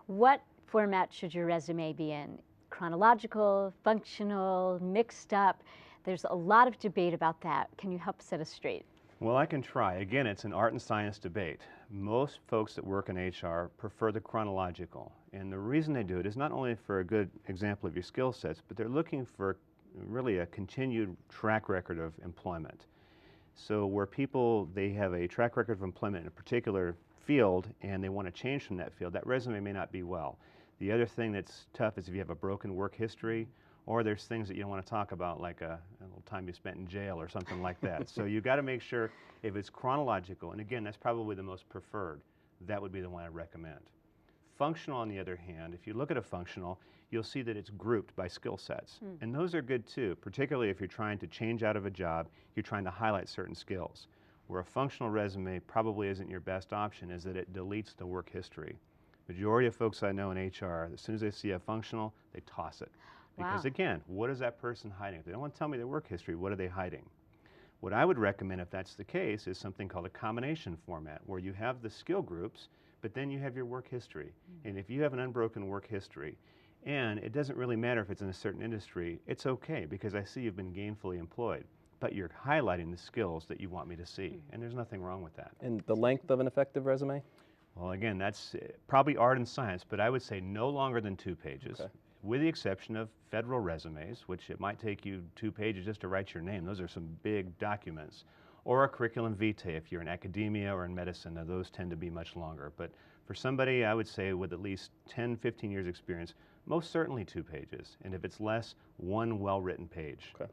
What format should your resume be in? Chronological, functional, mixed up? There's a lot of debate about that. Can you help set us straight? Well, I can try. Again, it's an art and science debate. Most folks that work in HR prefer the chronological. And the reason they do it is not only for a good example of your skill sets, but they're looking for really a continued track record of employment. So where people, they have a track record of employment in a particular field and they want to change from that field, that resume may not be well. The other thing that's tough is if you have a broken work history, or there's things that you don't want to talk about, like a little time you spent in jail or something like that. So you got to make sure if it's chronological, and again, that's probably the most preferred, that would be the one I recommend. Functional, on the other hand, if you look at a functional, you'll see that it's grouped by skill sets. And those are good too, particularly if you're trying to change out of a job, you're trying to highlight certain skills. Where a functional resume probably isn't your best option is that it deletes the work history. Majority of folks I know in HR, as soon as they see a functional, they toss it. Because again, what is that person hiding? If they don't want to tell me their work history, what are they hiding? What I would recommend if that's the case is something called a combination format, where you have the skill groups, but then you have your work history. And if you have an unbroken work history, and it doesn't really matter if it's in a certain industry, it's okay, because I see you've been gainfully employed, but you're highlighting the skills that you want me to see, and there's nothing wrong with that. And the length of an effective resume? Well, again, that's probably art and science, but I would say no longer than 2 pages. Okay. With the exception of federal resumes, which it might take you 2 pages just to write your name. Those are some big documents. Or a curriculum vitae if you're in academia or in medicine. Now, those tend to be much longer. But for somebody, I would say with at least 10, 15 years experience, most certainly 2 pages. And if it's less, 1 well-written page. Okay.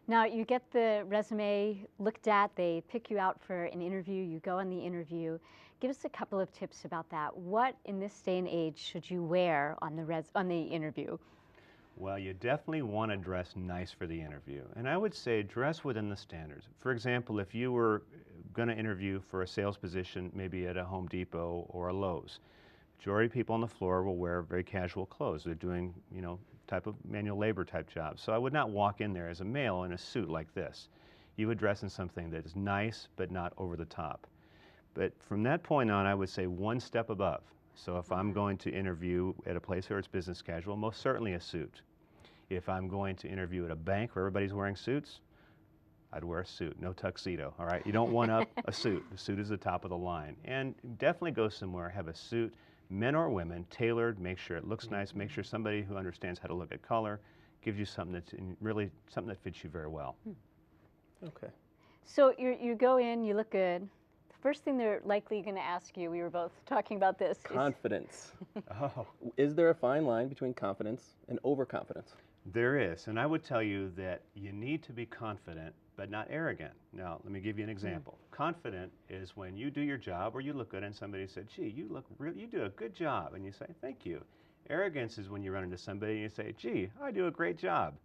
Now, you get the resume looked at, they pick you out for an interview, you go on the interview. Give us a couple of tips about that. What, in this day and age, should you wear on the interview? Well, you definitely want to dress nice for the interview. And I would say dress within the standards. For example, if you were going to interview for a sales position, maybe at a Home Depot or a Lowe's, majority of people on the floor will wear very casual clothes. They're doing, type of manual labor type jobs. So I would not walk in there as a male in a suit like this. You would dress in something that is nice, but not over the top. But from that point on, I would say 1 step above. So if I'm going to interview at a place where it's business casual, most certainly a suit. If I'm going to interview at a bank where everybody's wearing suits, I'd wear a suit, no tuxedo, all right? You don't want a suit. The suit is the top of the line. And definitely go somewhere, have a suit, men or women, tailored, make sure it looks nice, make sure somebody who understands how to look at color gives you something that's really something that fits you very well. Okay. So you go in, you look good. First thing they're likely going to ask you, we were both talking about this. Confidence. Oh. Is there a fine line between confidence and overconfidence? There is, and I would tell you that you need to be confident, but not arrogant. Now, let me give you an example. Confident is when you do your job or you look good and somebody said, gee, you do a good job, and you say, thank you. Arrogance is when you run into somebody and you say, gee, I do a great job.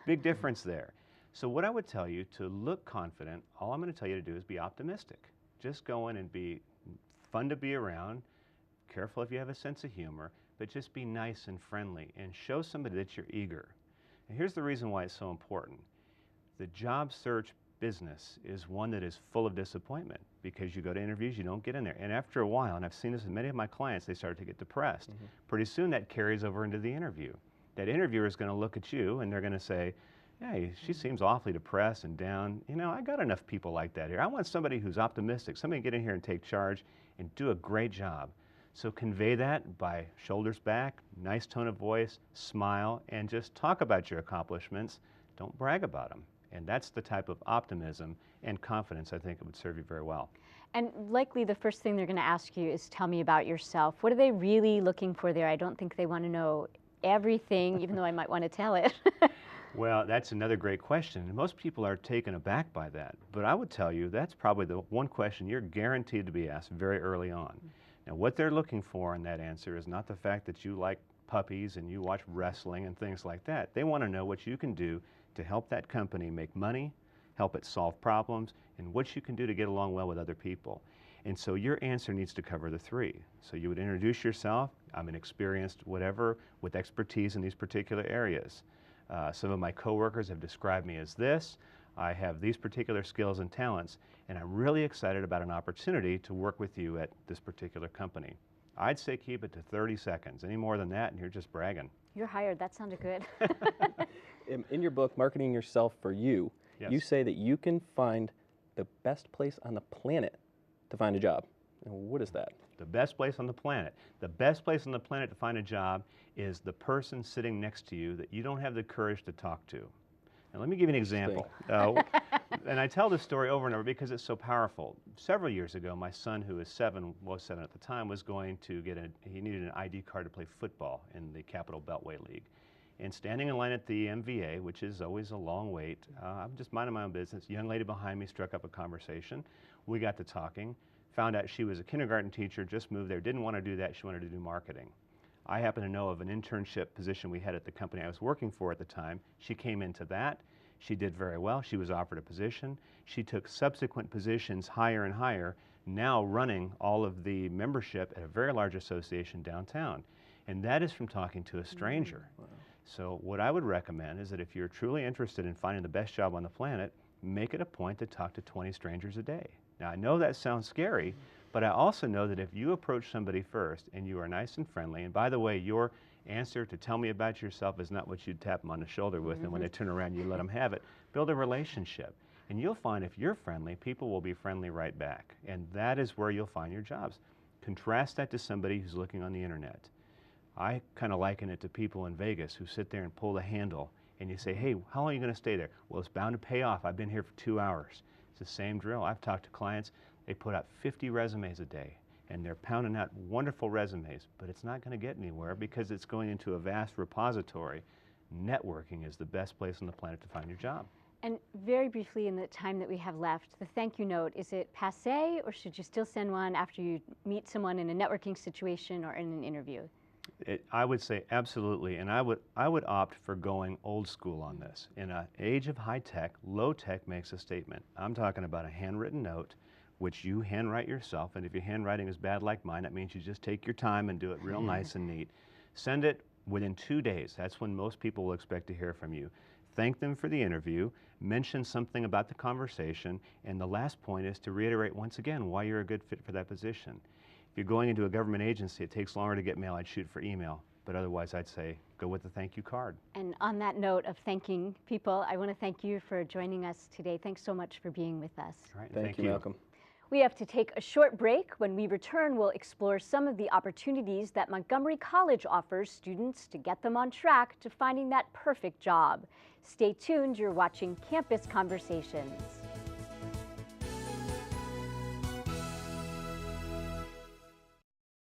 Big difference there. So what I would tell you, to look confident, all I'm going to tell you to do is be optimistic. Just go in and be fun to be around, careful if you have a sense of humor, but just be nice and friendly and show somebody that you're eager. And here's the reason why it's so important. The job search business is one that is full of disappointment because you go to interviews, you don't get in there. And after a while, and I've seen this with many of my clients, they start to get depressed. Pretty soon that carries over into the interview. That interviewer is going to look at you and they're going to say, hey, she seems awfully depressed and down. I got enough people like that here. I want somebody who's optimistic, somebody to get in here and take charge and do a great job. So convey that by shoulders back, nice tone of voice, smile, and just talk about your accomplishments. Don't brag about them. And that's the type of optimism and confidence I think it would serve you very well. And likely the first thing they're going to ask you is, tell me about yourself. What are they really looking for there? I don't think they want to know everything, even though I might want to tell it. Well, that's another great question. And most people are taken aback by that. But I would tell you that's probably the one question you're guaranteed to be asked very early on. Now, what they're looking for in that answer is not the fact that you like puppies and you watch wrestling and things like that. They want to know what you can do to help that company make money, help it solve problems, and what you can do to get along well with other people. And so your answer needs to cover the 3. So you would introduce yourself. I'm an experienced whatever with expertise in these particular areas. Some of my coworkers have described me as this. I have these particular skills and talents, and I'm really excited about an opportunity to work with you at this particular company. I'd say keep it to 30 seconds. Any more than that, and you're just bragging. You're hired. That sounded good. In your book, Marketing Yourself for You, Yes. you say that you can find the best place on the planet to find a job. And what is that? The best place on the planet. The best place on the planet to find a job is the person sitting next to you that you don't have the courage to talk to. Now, let me give you an example. And I tell this story over and over because it's so powerful. Several years ago, my son, who was 7 at the time, was going to he needed an ID card to play football in the Capital Beltway League. And standing in line at the MVA, which is always a long wait, I'm just minding my own business. A young lady behind me struck up a conversation. We got to talking, found out she was a kindergarten teacher, just moved there, didn't want to do that, she wanted to do marketing. I happen to know of an internship position we had at the company I was working for at the time. She came into that. She did very well. She was offered a position. She took subsequent positions higher and higher, now running all of the membership at a very large association downtown. And that is from talking to a stranger. Wow. So what I would recommend is that if you're truly interested in finding the best job on the planet, make it a point to talk to 20 strangers a day. Now, I know that sounds scary, but I also know that if you approach somebody first and you are nice and friendly, and by the way, your answer to tell me about yourself is not what you'd tap them on the shoulder with, and when they turn around, you let them have it. Build a relationship. And you'll find if you're friendly, people will be friendly right back. And that is where you'll find your jobs. Contrast that to somebody who's looking on the internet. I kind of liken it to people in Vegas who sit there and pull the handle, and you say, hey, how long are you going to stay there? Well, it's bound to pay off. I've been here for 2 hours. It's the same drill. I've talked to clients. They put out 50 resumes a day, and they're pounding out wonderful resumes, but it's not going to get anywhere because it's going into a vast repository. Networking is the best place on the planet to find your job. And very briefly, in the time that we have left, the thank you note, is it passé, or should you still send one after you meet someone in a networking situation or in an interview? I would say absolutely, and I would opt for going old school on this. In an age of high tech, low tech makes a statement. I'm talking about a handwritten note, which you handwrite yourself, and if your handwriting is bad like mine, that means you just take your time and do it real nice and neat. Send it within 2 days. That's when most people will expect to hear from you. Thank them for the interview, mention something about the conversation, and the last point is to reiterate once again why you're a good fit for that position. If you're going into a government agency, it takes longer to get mail. I'd shoot for email, but otherwise I'd say go with the thank you card. And on that note of thanking people, I want to thank you for joining us today. Thanks so much for being with us. All right, Thank you, Malcolm. We have to take a short break. When we return, we'll explore some of the opportunities that Montgomery College offers students to get them on track to finding that perfect job. Stay tuned, you're watching Campus Conversations.